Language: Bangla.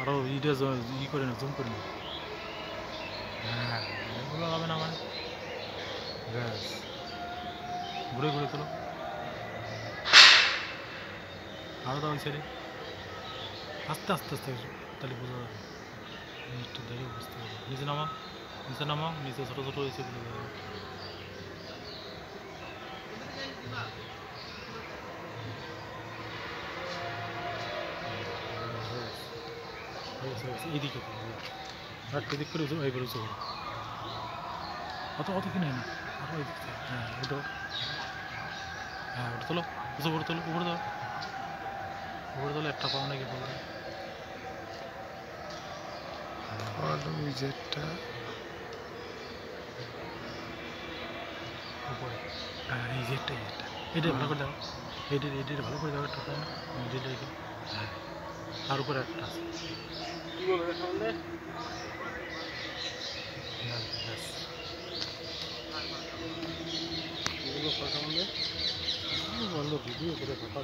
আরও ইটা ই করে না, জুম করে না। হ্যাঁ, এগুলো হবে না মানে ব্যাস, ঘুরে ঘুরে তোলো। আরও দাও ওই সাইডে, আস্তে আস্তে আস্তে, তাহলে বোঝা যাবে, জিনিসটা দেখে বুঝতে পারবে। নিচে নামাও, নিচে নামাও, নিচে ছোটো ছোটো হয়েছে এগুলো দেখা যাবে। এইদিকে এদিক করে উঁচু, এইবার উঁচু করো, অত অত কিনে না, আরও এদিক থেকে। হ্যাঁ ওটা, হ্যাঁ ওটা তোলো, উঁচু করে তোলো, উপরে দাও, উপরে তোলো, একটা পাও নাকি বলবে উইজেটটা উপরে। হ্যাঁ এই যে এটা ভালো করে দাও, এটা ভালো করে দাও, একটা পাও না মিডিল রেখে। হ্যাঁ তার উপরে একটা আছে, বললো ভিডিও করে কথা